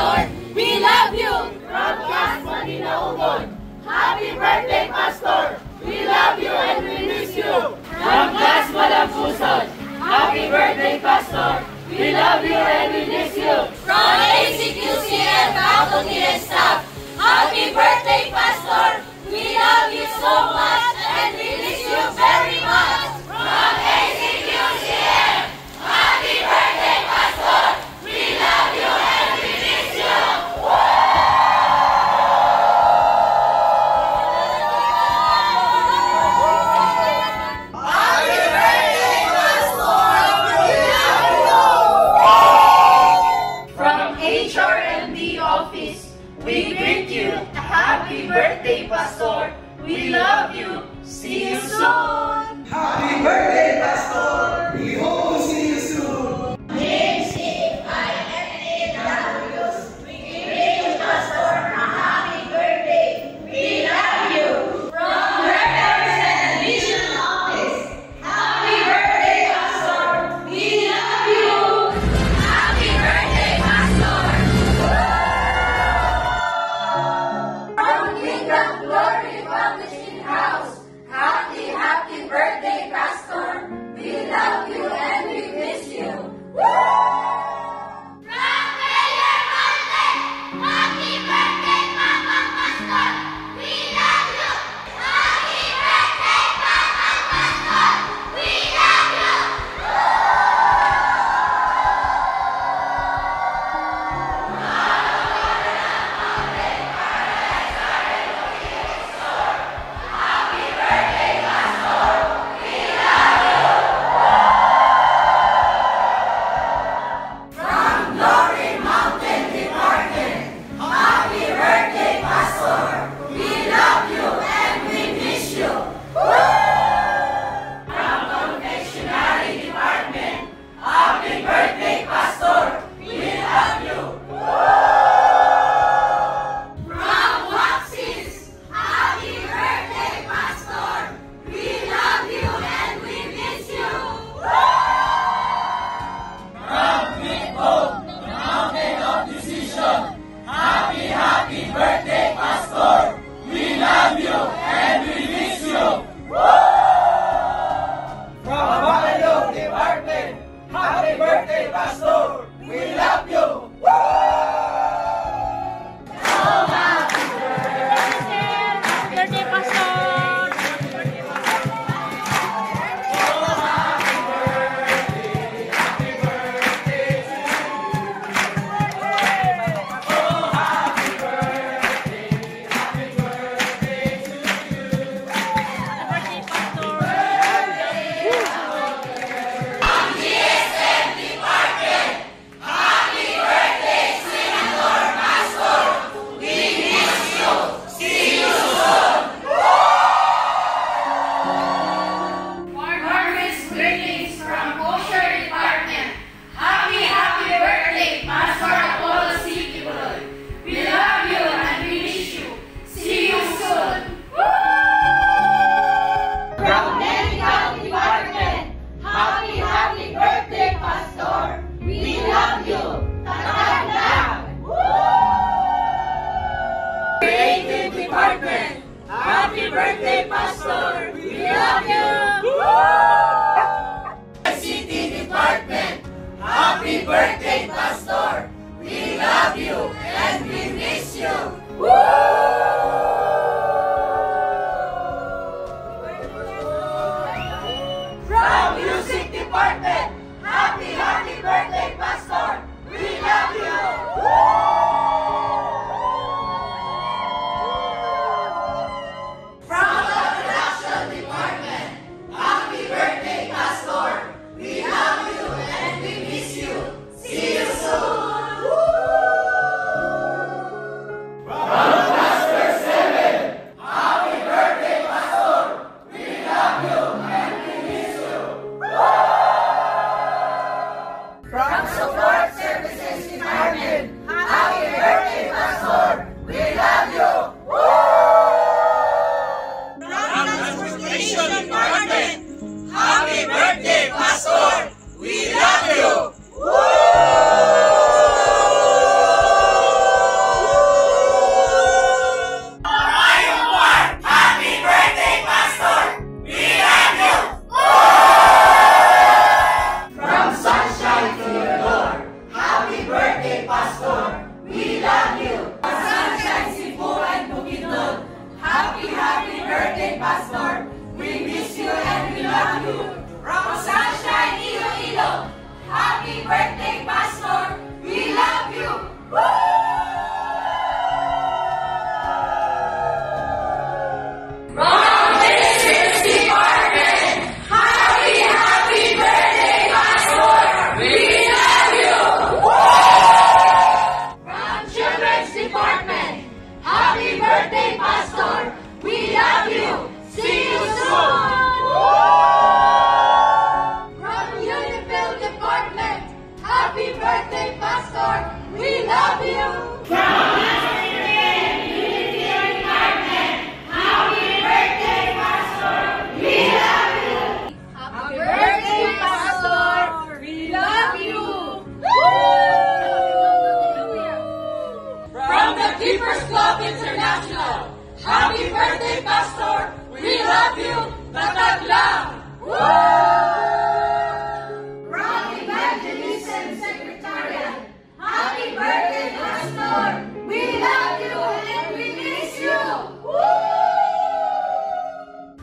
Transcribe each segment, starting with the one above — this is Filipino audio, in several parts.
Pastor, we love you! From Class Manila Ubon, happy birthday, Pastor! We love you and we miss you! From Class Malampuson, happy birthday, Pastor! We love you and we miss you! From ACQCM faculty and staff, happy birthday, Pastor! We love you so much and we miss you very much! From ACQCM, happy birthday, Pastor! We love you and we miss you! Happy birthday, Pastor! We love you! From HRMD office, we greet you. Happy birthday, Pastor! We love you. See you soon. Happy birthday, Pastor! We hope to see you soon. HCINAWs, we greet you, Pastor. Happy birthday. We love you. From Records and Vision Office, happy birthday, Pastor. We love you. Happy birthday, Pastor. From Kingdom Glory Publishing House, happy birthday, Pastor. We love you and we miss you. From Prayer Mountain, happy birthday, Papa Pastor. We love you. Happy birthday, Papa Pastor. We love you. From Glory Mountain Department, happy birthday, Pastor. We love you and we miss you. From Confectionery Department, happy birthday, Pastor. We love you. From Waxis, happy birthday, Pastor. We love you and we miss you. From Big Hope, the Mountain of Decision, happy birthday, Pastor. We love you and we miss you. From Bacolod Department, happy birthday, Pastor! We love you! Birthday, Pastor! GSM Department, happy birthday, Senator Pastor. We miss you. See you soon. Harvest greetings from Kosher Department. Happy birthday, Pastor Apollo City Boy. We love you and we miss you. See you soon. From Medical Department, happy birthday, Pastor. We love you. Tatanda. Creative Department, happy birthday, Pastor. We love you. ICT Department, happy birthday, Pastor. We love you and we miss you. From Music Department, happy birthday, Pastor. We love you. From the Production happy birthday, Pastor. We miss you and we love you. From Sunshine, Iloilo. Happy birthday, Pastor. We love you. From Business Department. Happy birthday, Pastor. We love you. From Children's Department. Happy birthday, Pastor. We love you. See you soon. From Unifil Department. Happy birthday, Pastor. We love you. From Unifil Department. Happy birthday, Pastor. We love you. Happy birthday, Pastor. We love you. From the Keepers Club International. Happy birthday, Pastor. We love you. Tatag lang. From Evangelism Secretariat. Happy birthday, Pastor. We love you and we miss you.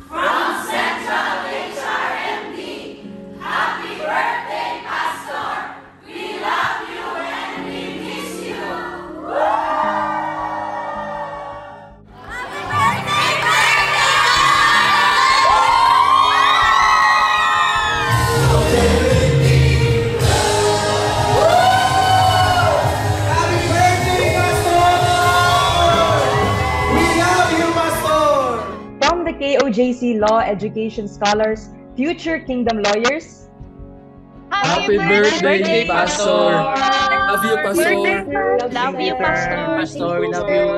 From Central HRMD. Happy birthday, Pastor. We love you and we miss you. Happy birthday, Happy birthday, Pastor! We love you, Pastor! From the KOJC Law Education Scholars, future Kingdom Lawyers, Happy birthday, Pastor! Love you, Pastor! Love you, Pastor. Pastor, we love you.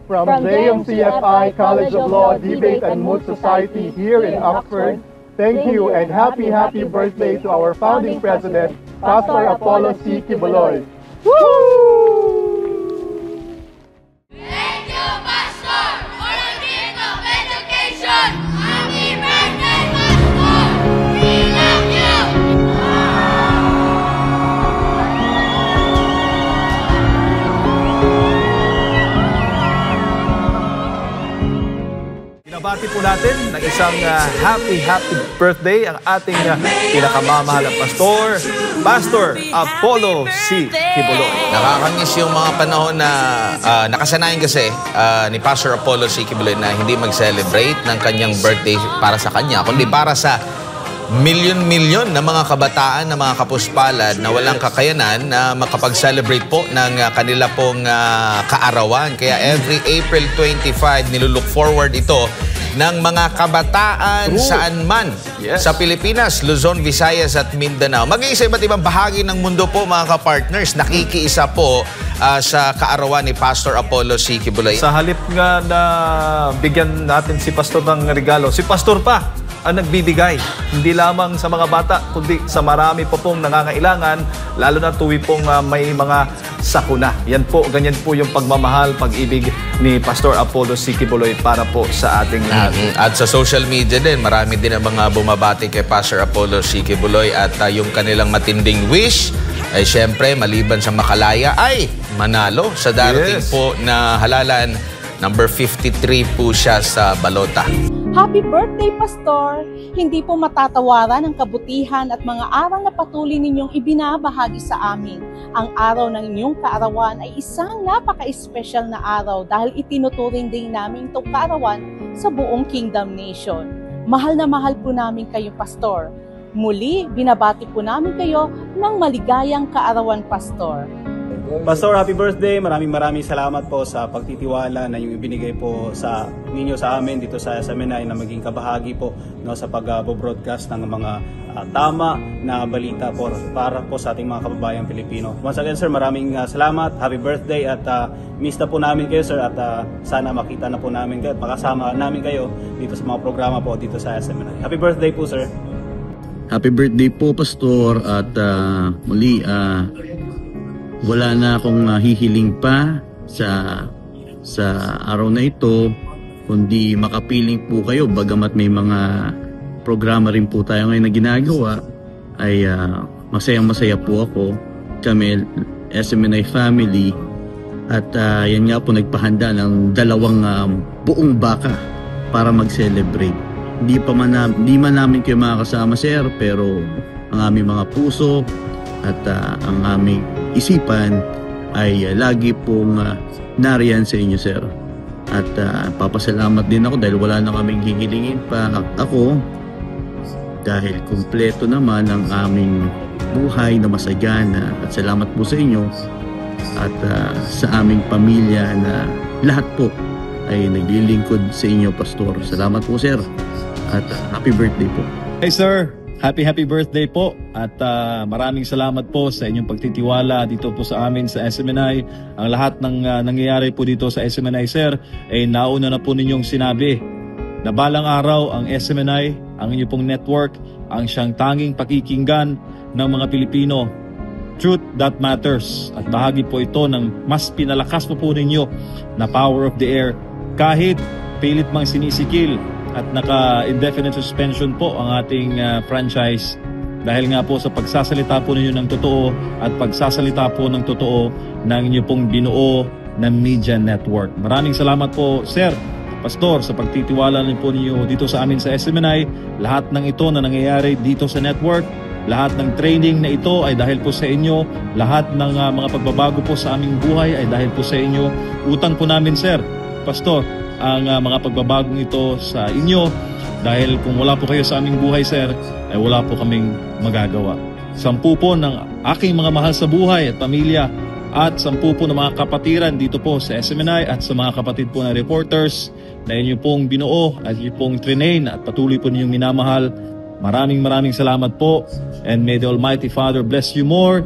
From JMCFI College of Law Debate and Mood Society here in Oxford, thank you and happy birthday to our founding president, Pastor Apollo C. Quiboloy. Thank you, Pastor, for the gift of education. Happy birthday, Pastor. We love you. Binabati po natin ng isang happy birthday ang ating pinakamamahal na Pastor Apollo C. Quiboloy. Nakakamiss yung mga panahon na nakasanayan kasi ni Pastor Apollo C. Quiboloy na hindi mag-celebrate ng kanyang birthday para sa kanya, kundi para sa milyon-milyon na mga kabataan, na mga kapuspalad na walang kakayanan na makapag-celebrate po ng kanila pong kaarawan. Kaya every April 25, nilulook forward ito ng mga kabataan saan man sa Pilipinas, Luzon, Visayas at Mindanao. Maging sa iba't ibang bahagi ng mundo po, mga ka-partners, nakikiisa po sa kaarawan ni Pastor Apollo C. Quiboloy. Sa halip nga na bigyan natin si Pastor ng regalo, si Pastor pa ang nagbibigay. Hindi lamang sa mga bata, kundi sa marami po pong nangangailangan, lalo na tuwi pong may mga sakuna. Yan po, ganyan po yung pagmamahal, pag-ibig ni Pastor Apollo C. Quiboloy para po sa ating lahat. At sa social media din, marami din ang mga bumabati kay Pastor Apollo C. Quiboloy at yung kanilang matinding wish ay syempre, maliban sa makalaya, ay manalo sa darating po na halalan. Number 53 po siya sa balota. Happy birthday, Pastor! Hindi po matatawaran ang kabutihan at mga aral na patuloy ninyong ibinabahagi sa amin. Ang araw ng inyong kaarawan ay isang napaka-espesyal na araw dahil itinuturing din namin itong kaarawan sa buong Kingdom Nation. Mahal na mahal po namin kayo, Pastor. Muli, binabati po namin kayo ng maligayang kaarawan, Pastor. Pastor, happy birthday. Maraming salamat po sa pagtitiwala na yung ibinigay po sa ninyo sa amin dito sa SMNI na maging kabahagi po sa pag-broadcast ng mga tama na balita po para po sa ating mga kababayang Pilipino. Once again, sir, maraming salamat. Happy birthday at miss na po namin kayo, sir, at sana makita na po namin kayo at makasama namin kayo dito sa mga programa po dito sa SMNI. Happy birthday po, sir. Happy birthday po, Pastor, at muli wala na akong hihiling pa sa araw na ito, kundi makapiling po kayo bagamat may mga programa rin po tayo ngayon na ginagawa, ay masayang-masaya po ako. Kami, SMNI family, At yan nga po, nagpahanda ng 2 buong baka para mag-celebrate. Hindi man namin kayo makakasama, sir, pero ang aming mga puso at ang aming isipan ay lagi pong nariyan sa inyo, sir. At papasalamat din ako dahil wala na kaming hihilingin pa ako, dahil kumpleto naman ang aming buhay na masagana. At salamat po sa inyo at sa aming pamilya na lahat po ay naglilingkod sa inyo, Pastor. Salamat po, sir, at happy birthday po. Hey sir, happy birthday po at maraming salamat po sa inyong pagtitiwala dito po sa amin sa SMNI. Ang lahat ng nangyayari po dito sa SMNI, sir, ay nauna na po ninyong sinabi na balang araw ang SMNI, ang inyong pong network, ang siyang tanging pakikinggan ng mga Pilipino. Truth that matters. At bahagi po ito ng mas pinalakas po ninyo na power of the air, kahit pilit mang sinisikil at naka-indefinite suspension po ang ating franchise dahil nga po sa pagsasalita po ninyo ng totoo at pagsasalita po ng totoo ng inyo pong binuo na media network. Maraming salamat po, sir, Pastor, sa pagtitiwala niyo po ninyo dito sa amin sa SMNI. Lahat ng ito na nangyayari dito sa network, lahat ng training na ito ay dahil po sa inyo. Lahat ng mga pagbabago po sa aming buhay ay dahil po sa inyo. Utang po namin, sir, Pastor, ang mga pagbabagong ito sa inyo, dahil kung wala po kayo sa aming buhay, sir, ay wala po kaming magagawa. 10 po ng aking mga mahal sa buhay at pamilya at 10 po ng mga kapatiran dito po sa SMNI at sa mga kapatid po na reporters na inyo pong binuo at inyo pong train at patuloy po ninyong minamahal. Maraming salamat po, and may the Almighty Father bless you more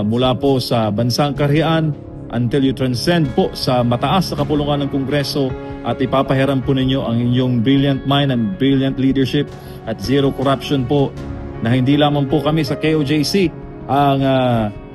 mula po sa bansang kaharian until you transcend po sa mataas na kapulungan ng Kongreso at ipapahiram po ninyo ang inyong brilliant mind and brilliant leadership at zero corruption po, na hindi lamang po kami sa KOJC ang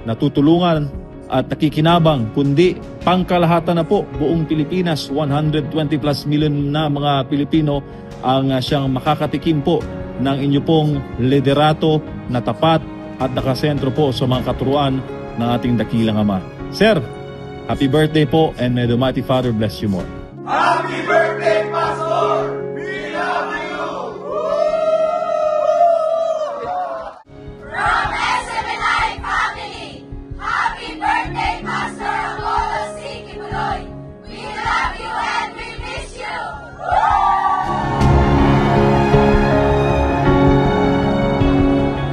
natutulungan at nakikinabang, kundi pangkalahatan na po buong Pilipinas. 120 plus million na mga Pilipino ang siyang makakatikim po ng inyo pong liderato na tapat at nakasentro po sa mga katuruan ng ating dakilang Ama. Sir, happy birthday po, and may the Almighty Father bless you more. Happy birthday, Pastor! We love you! From SMNI family, happy birthday, Pastor Apollo C. Kibuloy. We love you and we miss you.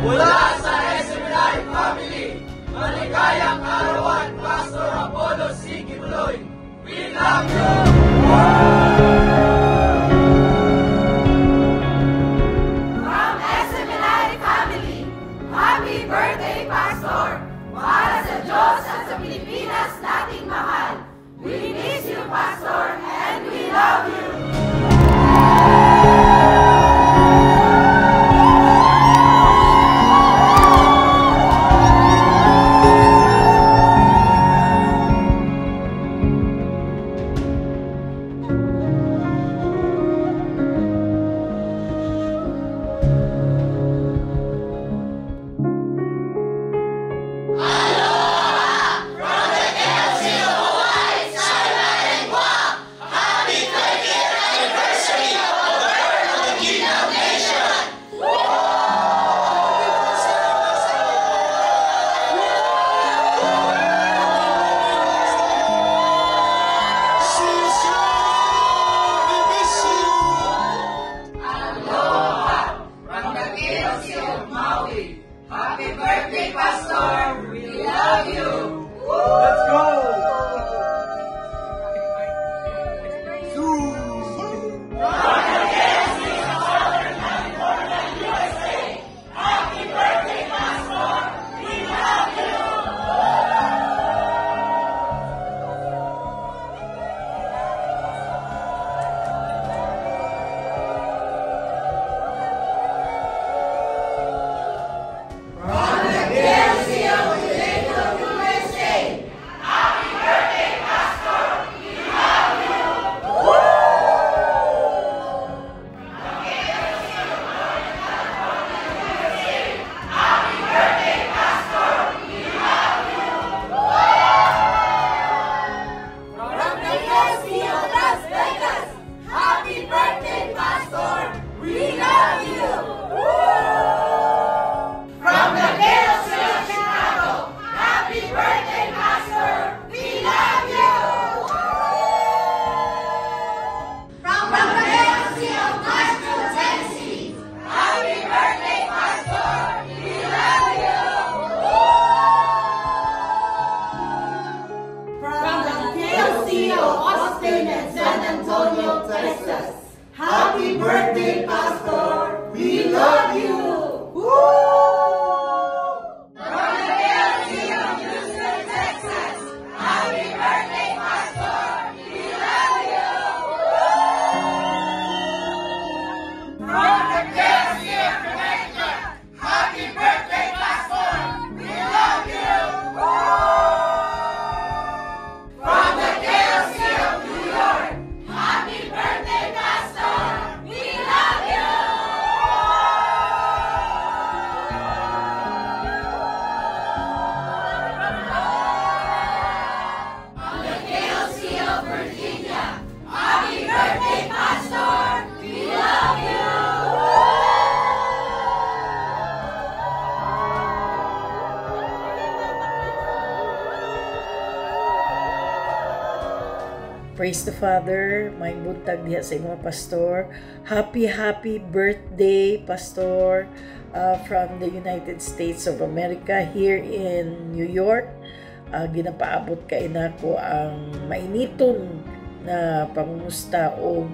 Mula sa SMNI family, maligayang karawan, Pastor Apollo C. Kibuloy. We love you! Happy birthday, Pastor! We love you! From the KLC of Houston, Texas, happy birthday, Pastor! We love you! From the KLC of Connecticut, happy birthday, Pastor! We love you! From the KLC of New York, happy birthday, Pastor! We love you! From the KLC of Virginia, happy birthday, Pastor! We love you! Praise the Father, may buntag diha sa mga pastor. Happy birthday, Pastor, from the United States of America here in New York. Ginapaabot kay nako ang mainiton na pangumusta o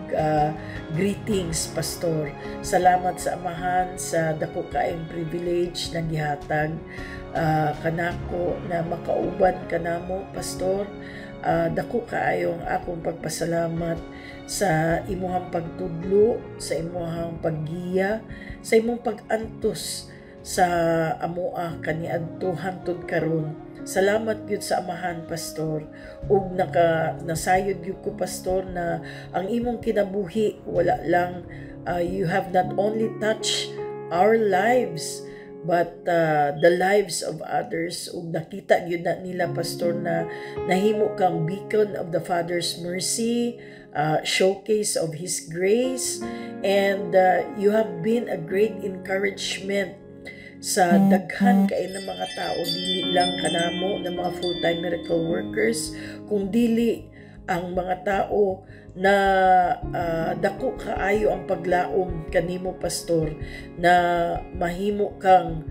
greetings, Pastor. Salamat sa amahan sa dako kaayong privilege na gihatag kanako na makauban kanamo, Pastor. Dako kaayong akong pagpasalamat sa imuhang pagtudlo, sa imuhang paggiya, sa imong pag-antos sa amoa kaniadto hangtod karon. Salamat gyud sa amahan, Pastor, ug nasayod gyud ko, Pastor, na ang imong kinabuhi wala lang you have not only touched our lives but the lives of others. Ug nakita gyud na nila, Pastor, na nahimo kang beacon of the Father's mercy, showcase of His grace, and you have been a great encouragement sa daghan kay ng mga tao, dili lang kanamo ng mga full-time miracle workers, kung dili ang mga tao na dako kaayo ang paglaom kanimo, Pastor, na mahimo kang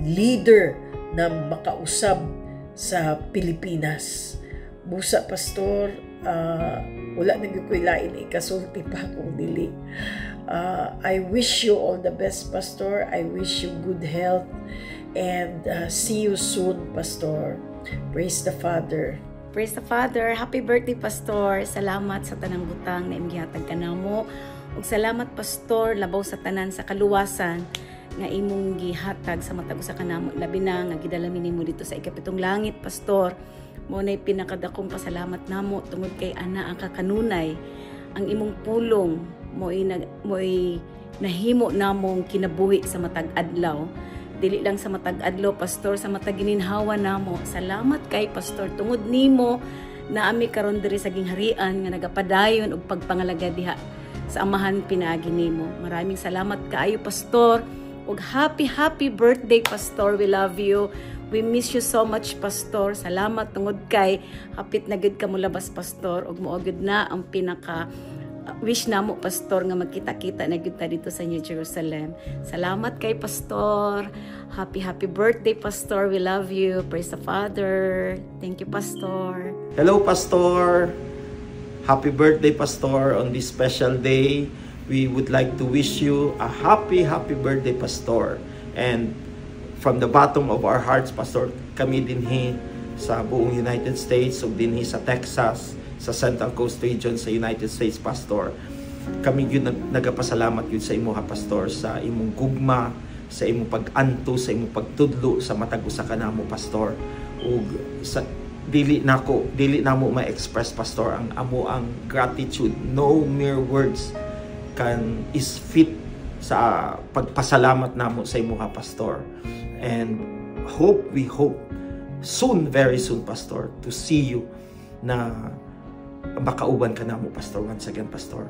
leader na makausab sa Pilipinas. Busa, Pastor, wala na gyud koy lain ikasulti pa kung dili. I wish you all the best, Pastor. I wish you good health and see you soon, Pastor. Praise the Father. Praise the Father. Happy birthday, Pastor. Salamat sa tanang butang na imgihatag kanamo. Ug salamat, Pastor, labaw sa tanan sa kaluwasan nga imong gihatag sa matag usa kanamo, labi na nga gidalami nimo dito sa ikapitong langit, Pastor. Mo nay pinakadakong pasalamat namo tungod kay ana ang kakanunay, ang imong pulong mo'y nahimo namong kinabuhi sa matag adlaw. Dili lang sa matag adlaw, Pastor, sa matag gininhawa namo. Salamat kay Pastor, tungod nimo na ami karon diri sa gingharian nga nagapadayon og pagpangalaga diha sa amahan pinaagi nimo. Maraming salamat kaayo, Pastor, ug happy birthday, Pastor. We love you. We miss you so much, Pastor. Salamat tungod kay hapit na gid ka mo labas, Pastor, ug mao gid na ang pinaka wish namo, Pastor, nga magkita-kita na gyud ta dito sa New Jerusalem. Salamat kay Pastor. Happy birthday, Pastor. We love you. Praise the Father. Thank you, Pastor. Hello, Pastor. Happy birthday, Pastor. On this special day, we would like to wish you a happy birthday, Pastor. And from the bottom of our hearts, Pastor, kami dinhi sa buong United States ug dinhi sa Texas, sa Central Coast Region sa United States, Pastor. Kami yun nagapasalamat yun sa imo, ha, Pastor, sa imong gugma, sa imong pag-anto, sa imong pagtudlo sa matag usa kanamo, Pastor. Ug sa dili namo ma-express, Pastor, ang gratitude. No mere words is fit sa pagpasalamat namo sa imo, ha, Pastor. And we hope soon, very soon, Pastor, to see you na makauban ka namo, Pastor. Once again, Pastor,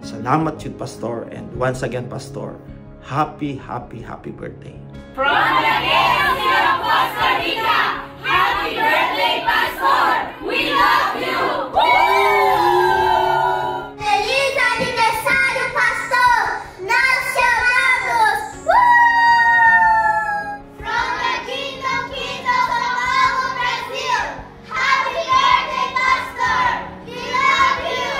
salamat yun, Pastor. And once again, Pastor, happy birthday. From the KLC of Costa Rica, happy birthday, Pastor! We love you! Feliz aniversario, Pastor! Nós chamamos! From the Kingdom of Amaro, Brazil, happy birthday, Pastor! We love you!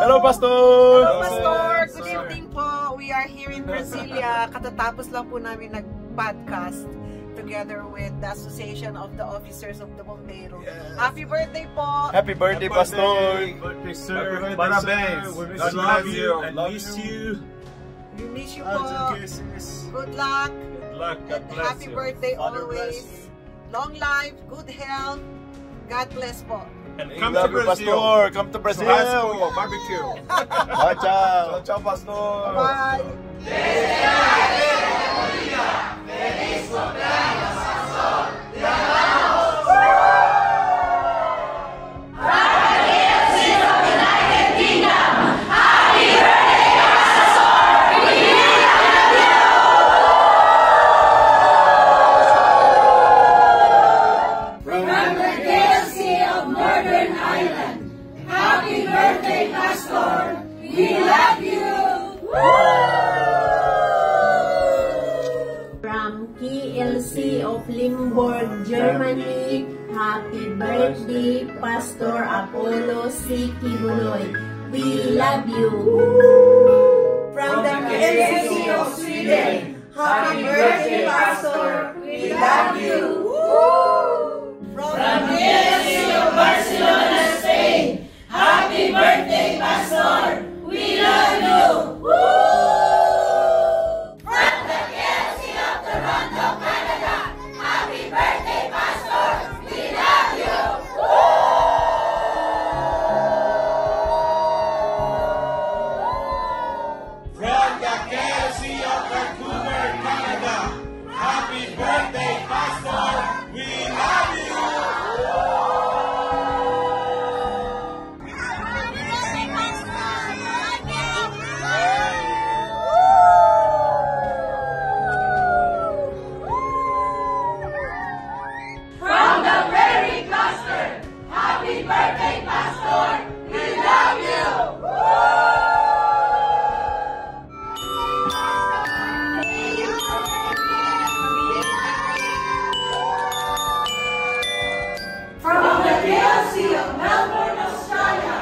Hello, Pastor! Hello, Pastor! Good evening po. We are here in Brasilia. Katatapos lang po namin nag-podcast together with the Association of the Officers of the Bombero. Happy birthday po! Happy birthday, Pastor! Birthday, sir! Parabéns! We love you and miss you. We miss you po. Good luck. Good luck. God And bless happy you. birthday Father always. bless you. Long life, good health. God bless po. And We come love to you, Brazil. Pastor. Come to Brazil. Churrasco, barbecue. Ciao, ciao, Pastor. Bye. Feliz cumpleaños, Pastor. Te From KLC of Limburg, Germany, happy birthday, Pastor Apollo C. Kibuloy. We love you. From the KLC of Sweden, happy birthday, Pastor. We love you. From KLC of Barcelona, Spain, happy birthday, Pastor. We love you. From the KLC of Toronto, Canada, happy birthday, Pastor. We love you. From the KLC of Vancouver, Canada, happy birthday, Pastor. We love you. From the very cluster, happy birthday, Pastor. We love you. From the KLC of Melbourne, Australia,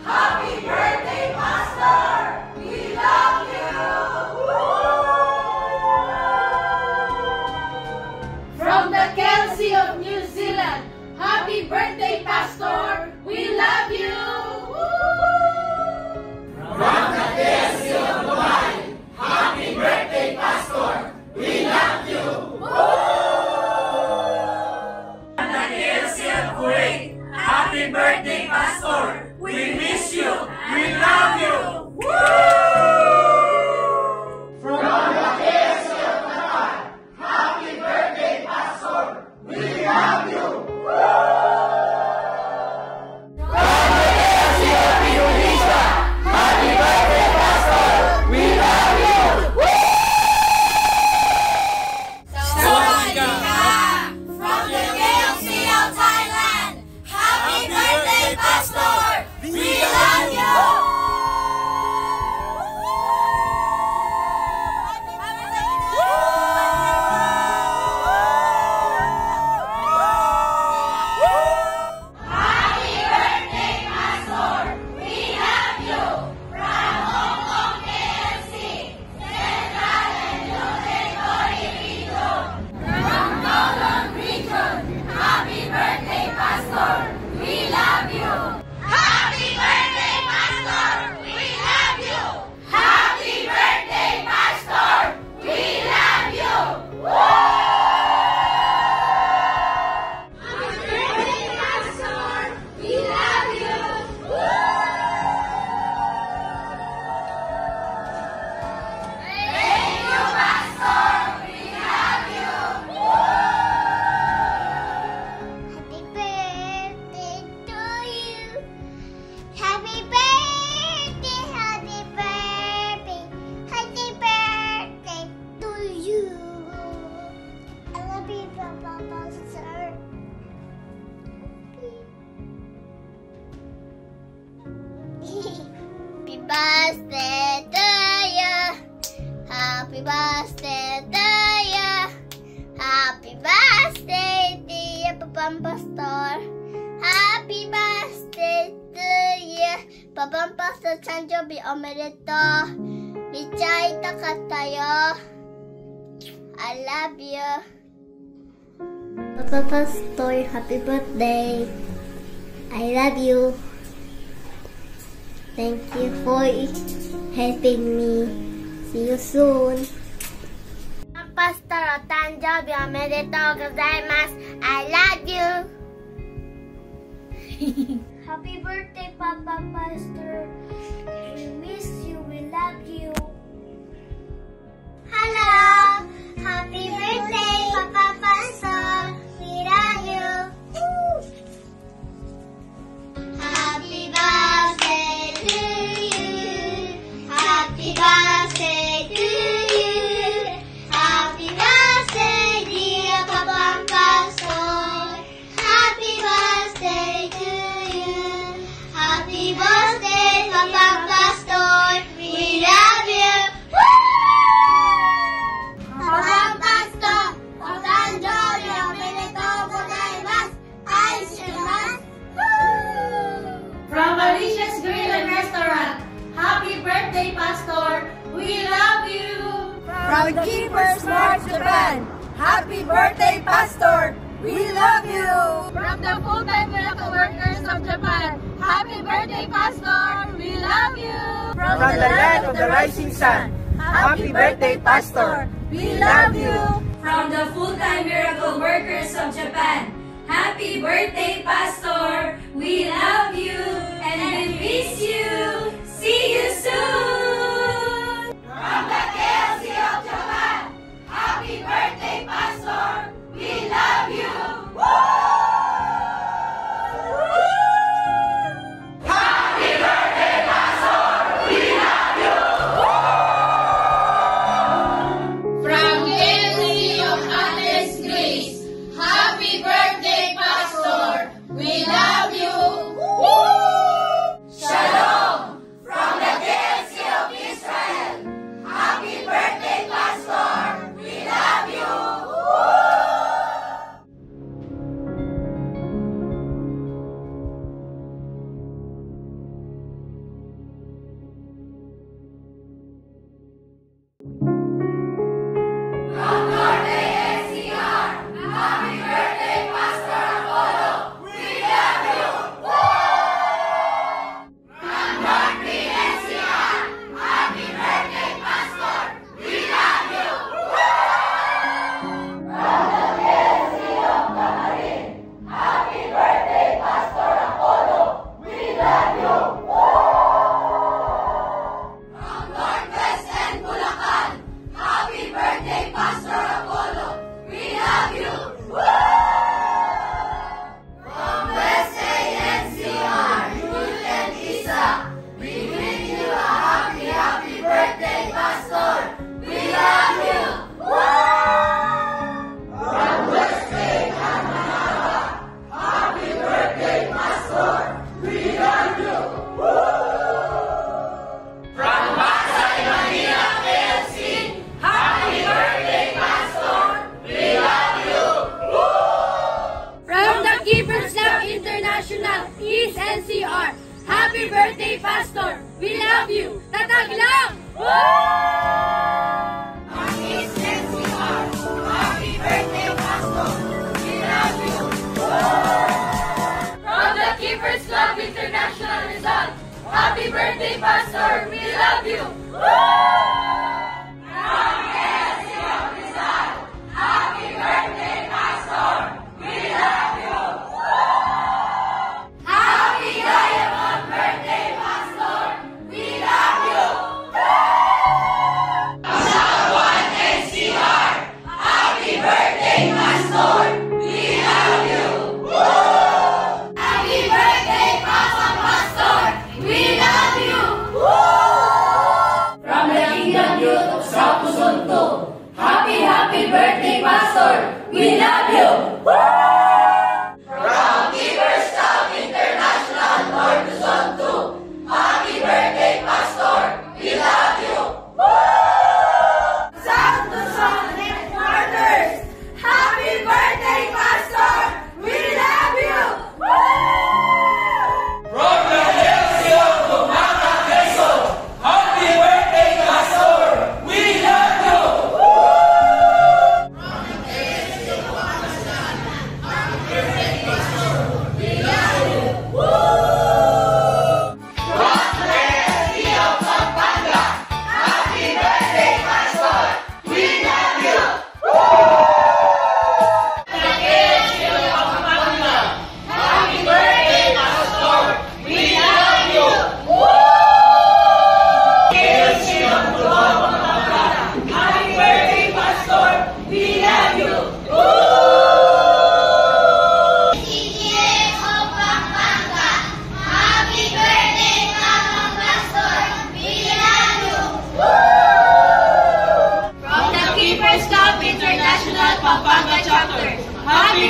happy birthday, Pastor. We love you. From the KLC of New Zealand, happy birthday, Pastor. We love you. From the KLC of Dubai, happy birthday, Pastor. We love you. From the KLC of Kuwait, happy birthday, Pastor. We miss you. We love you. From the KLC of Qatar, happy birthday, Pastor. We love you. From the KLC of Thailand, happy birthday, Pastor. We love you. Happy birthday, Pastor. We love you. From Hong Kong KLC, Central and New Territory Region. From Kowloon Region, happy birthday, Pastor. We love you. Happy birthday, Pastor. We love you. Happy birthday, Pastor. We love you. Happy birthday, Pastor. We love you. Thank you, Pastor. We love you. Happy birthday to you. Happy birthday, happy birthday, happy birthday to you. I love you, Papa, sir. Happy birthday to you. Happy birthday to you. Happy birthday, dear Papa Pastor. Happy birthday to you. Papang Pastor Sanjobi omedeto. Richay takatayo. I love you. Papa Pastor, happy birthday. I love you. Thank you for helping me. See you soon. Pastor Otanjobi omedetou gozaimasu. I love you. Happy birthday, Papa Pastor. We miss you. We love you. Hello. Happy birthday, Papa Pastor. We love you. Happy birthday to you. Happy birthday to you. Happy birthday, dear Papa Pastor. Happy birthday to you. Happy birthday, Papa Pastor. We love you. Papa Pastor, Otanjobi omedetou gozaimasu. From Alicia's Grill and Restaurant, happy birthday, Pastor. We love you. From Keepers Mark Japan, happy birthday, Pastor. We love you. From the full-time miracle workers of Japan, happy birthday, Pastor. We love you. From the land of the rising sun, happy birthday, Pastor. We love you. From the full-time miracle workers of Japan, happy birthday, Pastor. We love you and we miss you. See you soon. From the KLC of Japan, happy birthday, Pastor. We love you. Happy birthday, Pastor. We love you. From KLC of Atlas Grace, happy birthday, Pastor. We love you. Shalom. From the KLC of Israel, happy birthday, Pastor. We love you. From North ASCR, happy birthday, Pastor Apollo. We love you. From North ASCR, happy birthday, Pastor. We love you. From the KLC of Camarin, happy birthday, Pastor Apollo. We love you. From Northwest and Bulacan, happy birthday, Pastor Apollo. We love you. From West ANCR, Ruth and Isa, we wish you a happy, happy birthday, Pastor. We love you. From West Bay and Manila, happy birthday, Pastor. We love you. From Pasay Manila KLC, happy birthday, Pastor. We love you. From the Keepers Club International, East NCR, happy birthday, Pastor. We love you. Tatag lang! From East NCR, happy birthday, Pastor. We love you. From the Keepers Club International Rizal, happy birthday, Pastor. We love you. From KLC of Rizal, happy birthday, Pastor. We love you. Happy Diamond birthday, Pastor. We love you. Southern NCR, happy birthday, Pastor. We love you. Happy birthday, Papa Pastor. We love you. From the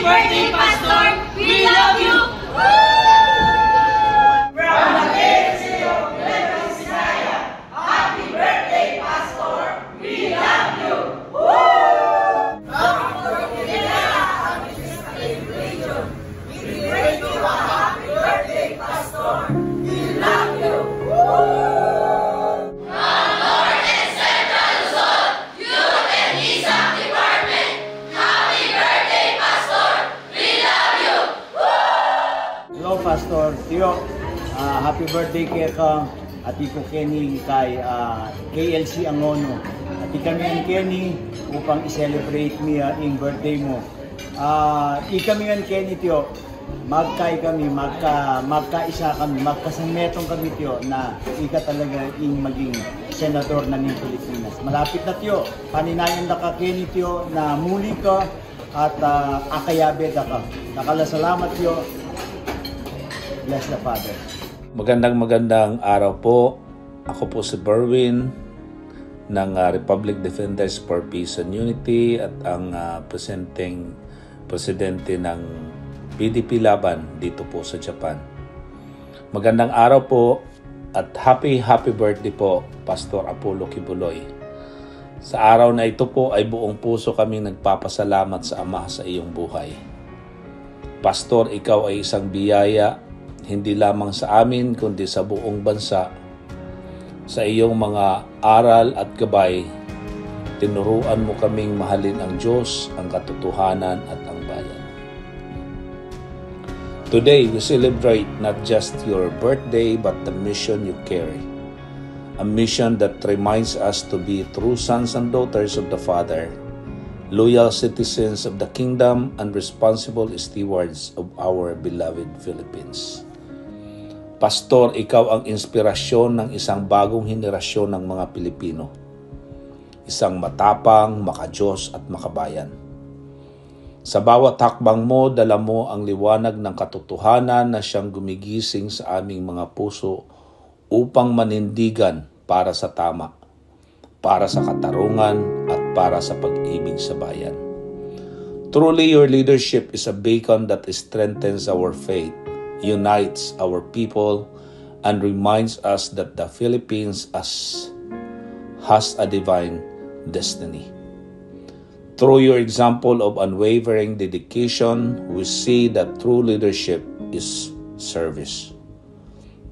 birthday, Pastor! We love you! From the KLC of Metro Sinaya, happy birthday, Pastor! We love you! From the region, we bring you a happy birthday, Pastor! We love you! Hello, Pastor Tio. Happy birthday kay ka at iko Kenny kay KLC Angono. At kami ang Kenny upang i-celebrate niya ang birthday mo. Kami ang Kenny Tio. Magkaisa kami, magkasametong kami Tio na ika talaga yung maging senador na ng Pilipinas. Malapit na Tio. Paninayan na ka Kenny Tio na muli ka at akayabe ka. Nakalasalamat Tio. Bless the Father. Magandang araw po. Ako po si Berwin ng Republic Defenders for Peace and Unity at ang presidente ng PDP Laban dito po sa Japan. Magandang araw po at happy birthday po, Pastor Apollo Kibuloy. Sa araw na ito po ay buong puso kaming nagpapasalamat sa Ama sa iyong buhay. Pastor, ikaw ay isang biyaya hindi lamang sa amin kundi sa buong bansa. Sa iyong mga aral at gabay, tinuruan mo kaming mahalin ang Diyos, ang katotohanan at ang bayan. Today, we celebrate not just your birthday but the mission you carry. A mission that reminds us to be true sons and daughters of the Father, loyal citizens of the kingdom and responsible stewards of our beloved Philippines. Pastor, ikaw ang inspirasyon ng isang bagong henerasyon ng mga Pilipino. Isang matapang, makadiyos at makabayan. Sa bawat hakbang mo, dala mo ang liwanag ng katotohanan na siyang gumigising sa aming mga puso upang manindigan para sa tama, para sa katarungan at para sa pag-ibig sa bayan. Truly, your leadership is a beacon that strengthens our faith, unites our people, and reminds us that the Philippines has a divine destiny. Through your example of unwavering dedication, we see that true leadership is service,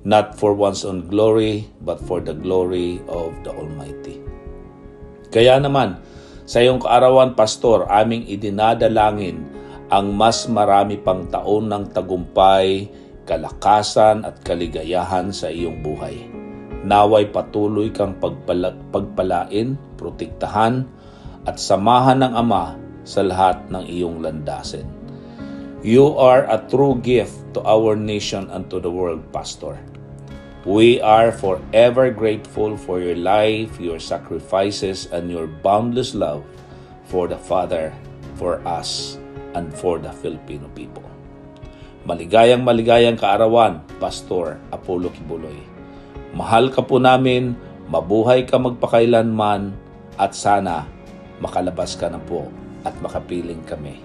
not for one's own glory, but for the glory of the Almighty. Kaya naman, sa iyong kaarawan, Pastor, aming idinadalangin ang mas marami pang taon ng tagumpay, kalakasan at kaligayahan sa iyong buhay. Naway patuloy kang pagpalain, protektahan at samahan ng Ama sa lahat ng iyong landasin. You are a true gift to our nation and to the world, Pastor. We are forever grateful for your life, your sacrifices, and your boundless love for the Father, for us, and for the Filipino people. Maligayang kaarawan, Pastor Apollo Kibuloy. Mahal ka po namin, mabuhay ka magpakailanman, at sana makalabas ka na po at makapiling kami.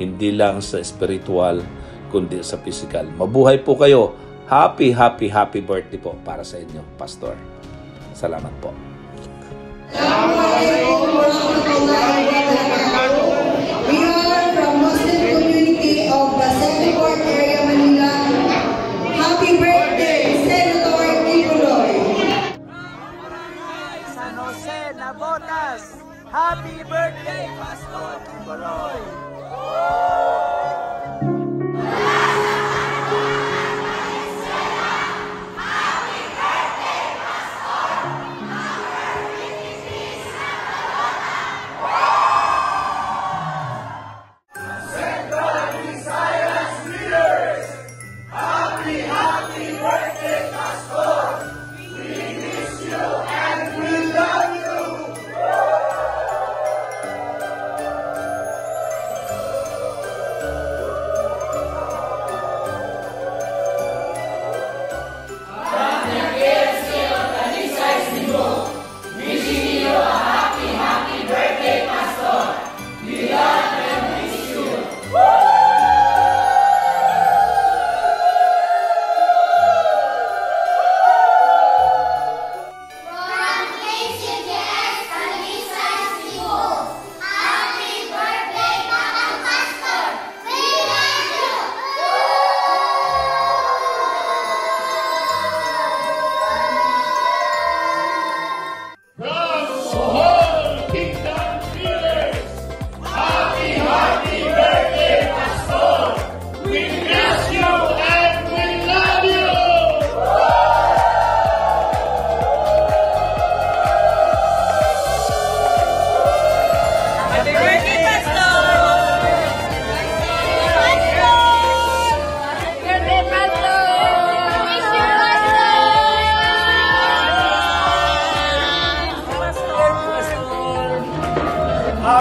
Hindi lang sa spiritual, kundi sa physical. Mabuhay po kayo. Happy birthday po para sa inyo, Pastor. Salamat po. We are from Muslim community of the Second Court area, Manila. Happy birthday, Senator Kibuloy. San Jose Navotas. Happy birthday, Pastor Kibuloy.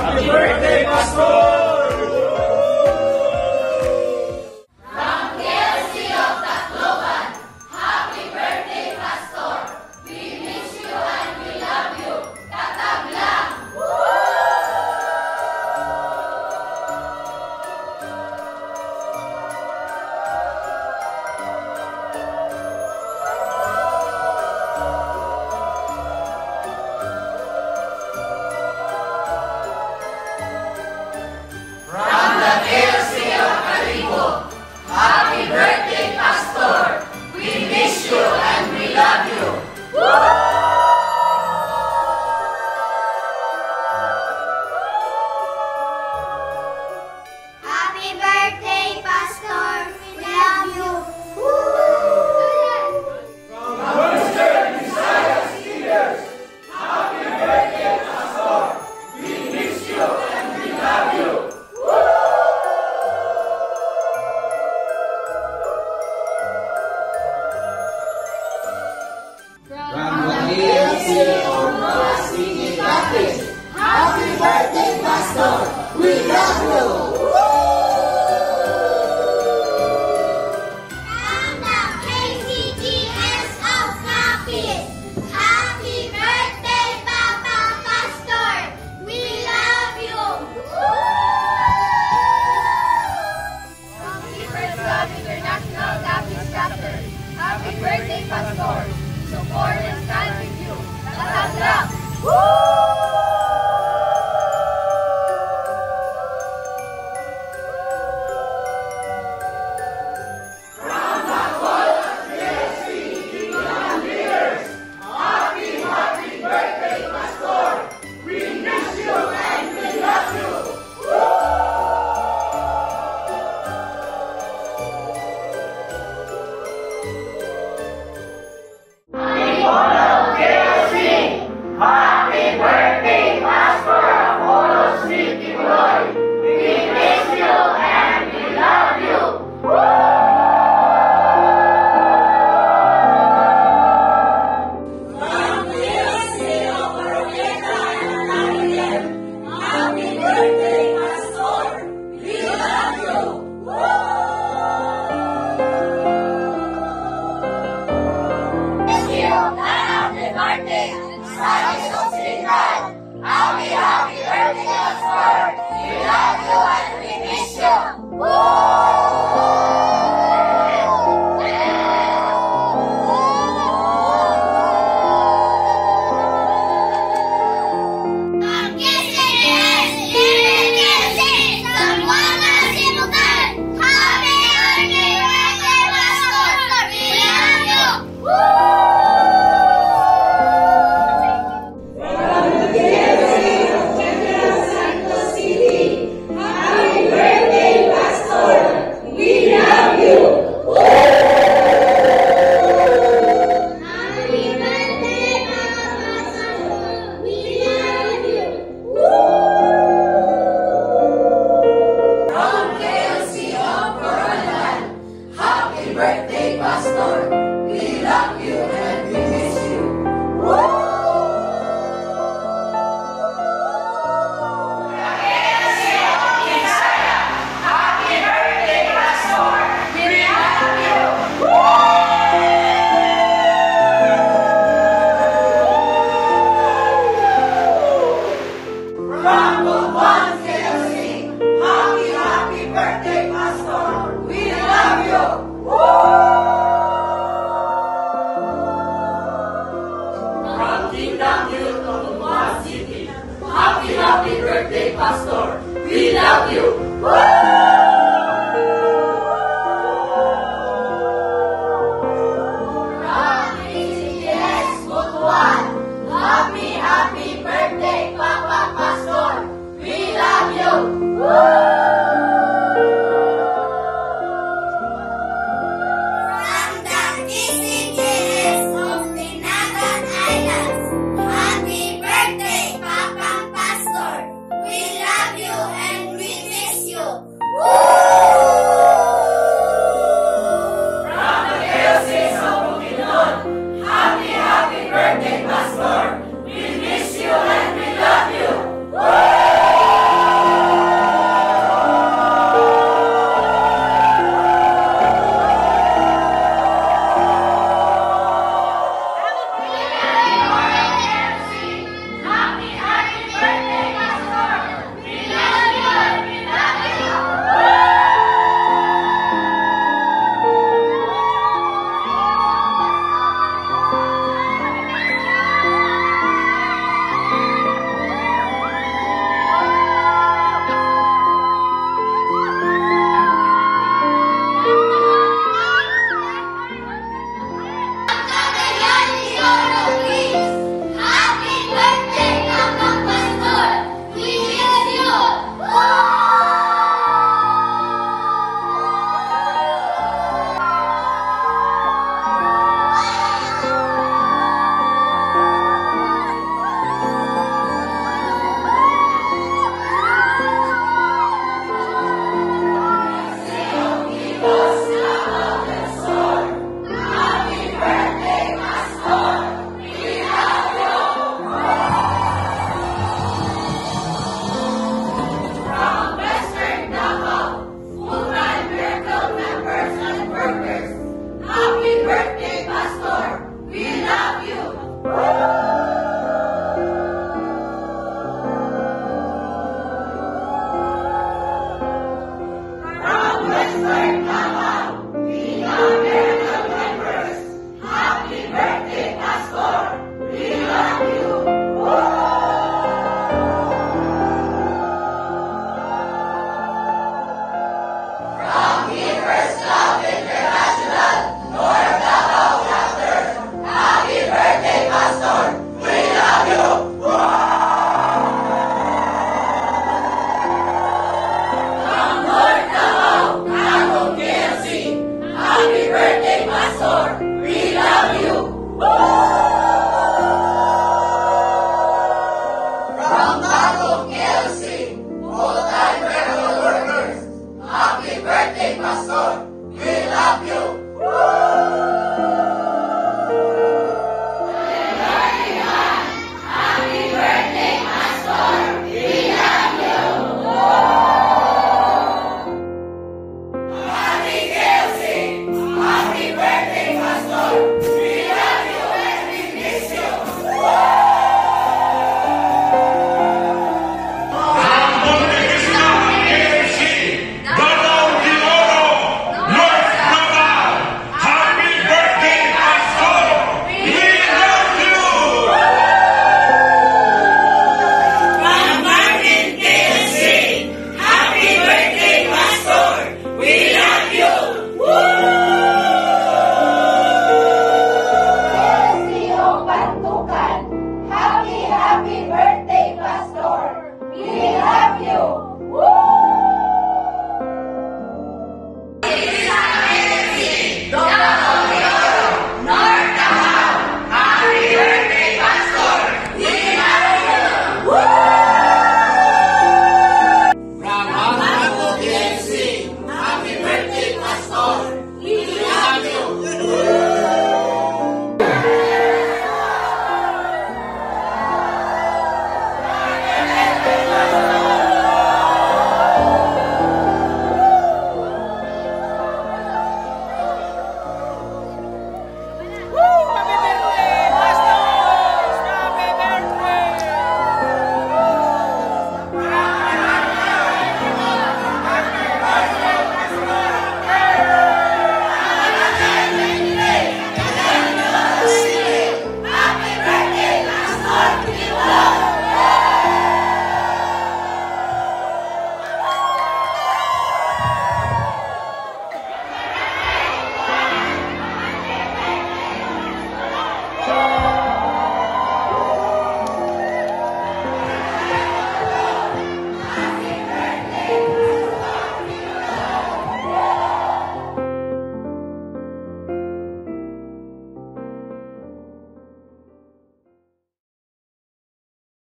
Happy birthday, Pastor! Happy birthday, Pastor. We love you.